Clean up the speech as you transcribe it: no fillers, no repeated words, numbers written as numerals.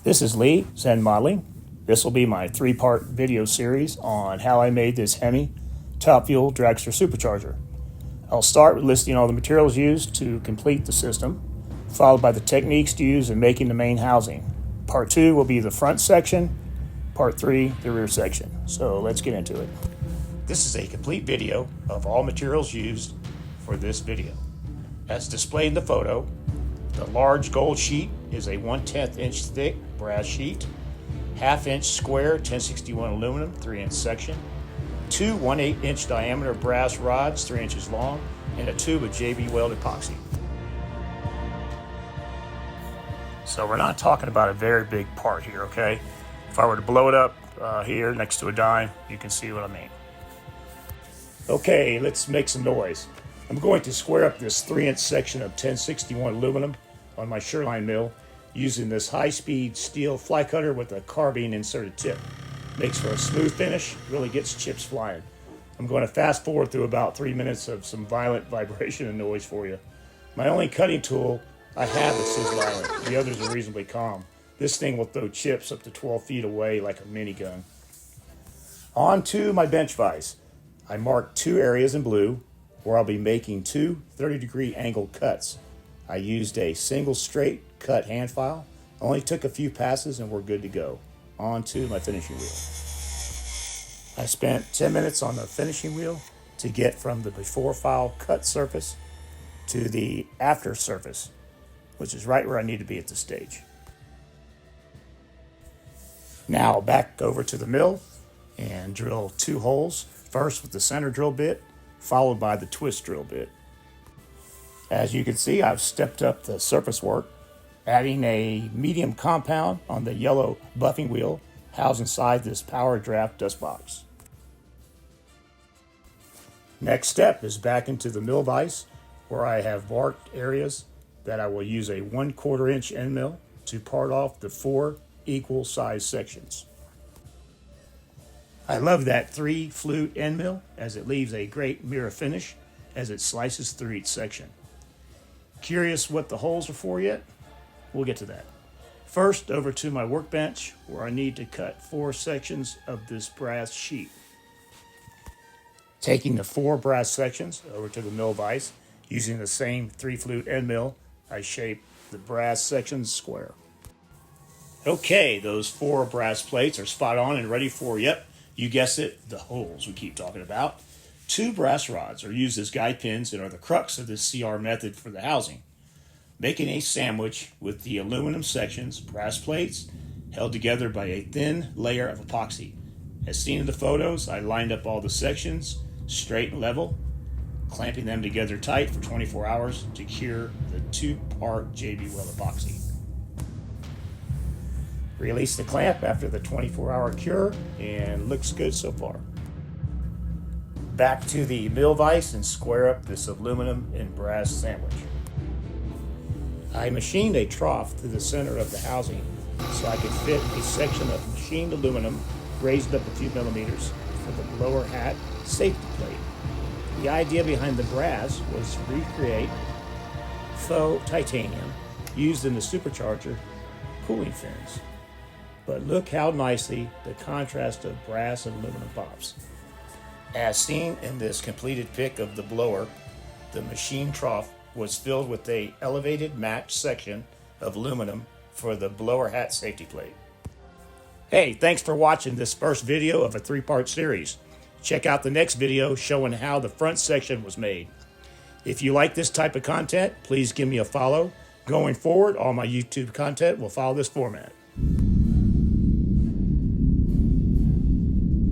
This is Lee, Zen Modeling. This will be my three-part video series on how I made this Hemi top fuel dragster supercharger. I'll start with listing all the materials used to complete the system, followed by the techniques to use in making the main housing. Part 2 will be the front section, Part 3 the rear section. So let's get into it. This is a complete video of all materials used for this video. As displayed in the photo, the large gold sheet is a 1/10 inch thick brass sheet, 1/2 inch square 1061 aluminum 3-inch section, two 1/8 inch diameter brass rods 3 inches long, and a tube of JB Weld epoxy. So we're not talking about a very big part here, okay? If I were to blow it up here next to a dime, you can see what I mean. Okay, let's make some noise. I'm going to square up this 3-inch section of 1061 aluminum on my Sherline mill using this high-speed steel fly cutter with a carbine inserted tip. Makes for a smooth finish, really gets chips flying. I'm going to fast forward through about 3 minutes of some violent vibration and noise for you. My only cutting tool I have is this violent. The others are reasonably calm. This thing will throw chips up to 12 feet away like a minigun. On to my bench vise. I marked 2 areas in blue where I'll be making 2 30-degree angle cuts. I used a single straight cut hand file, only took a few passes and we're good to go. On to my finishing wheel. I spent 10 minutes on the finishing wheel to get from the before file cut surface to the after surface, which is right where I need to be at this stage. Now back over to the mill and drill 2 holes, first with the center drill bit, followed by the twist drill bit. As you can see, I've stepped up the surface work, adding a medium compound on the yellow buffing wheel housed inside this power draft dust box. Next step is back into the mill vise where I have marked areas that I will use a 1/4 inch end mill to part off the 4 equal size sections. I love that 3 flute end mill as it leaves a great mirror finish as it slices through each section. Curious what the holes are for yet? We'll get to that. First, over to my workbench where I need to cut 4 sections of this brass sheet. Taking the 4 brass sections over to the mill vise, using the same 3 flute end mill, I shape the brass sections square. Okay, those 4 brass plates are spot on and ready for, yep, you guessed it, the holes we keep talking about. 2 brass rods are used as guide pins and are the crux of this CR method for the housing. Making a sandwich with the aluminum sections, brass plates, held together by a thin layer of epoxy. As seen in the photos, I lined up all the sections straight and level, clamping them together tight for 24 hours to cure the 2-part JB Weld epoxy. Release the clamp after the 24-hour cure and looks good so far. Back to the mill vise and square up this aluminum and brass sandwich. I machined a trough through the center of the housing so I could fit a section of machined aluminum raised up a few millimeters for the blower hat safety plate. The idea behind the brass was to recreate faux titanium used in the Supercharger cooling fins. But look how nicely the contrast of brass and aluminum pops. As seen in this completed pic of the blower, the machine trough was filled with a elevated match section of aluminum for the blower hat safety plate. Hey, thanks for watching this first video of a 3-part series. Check out the next video showing how the front section was made. If you like this type of content, please give me a follow. Going forward, all my YouTube content will follow this format.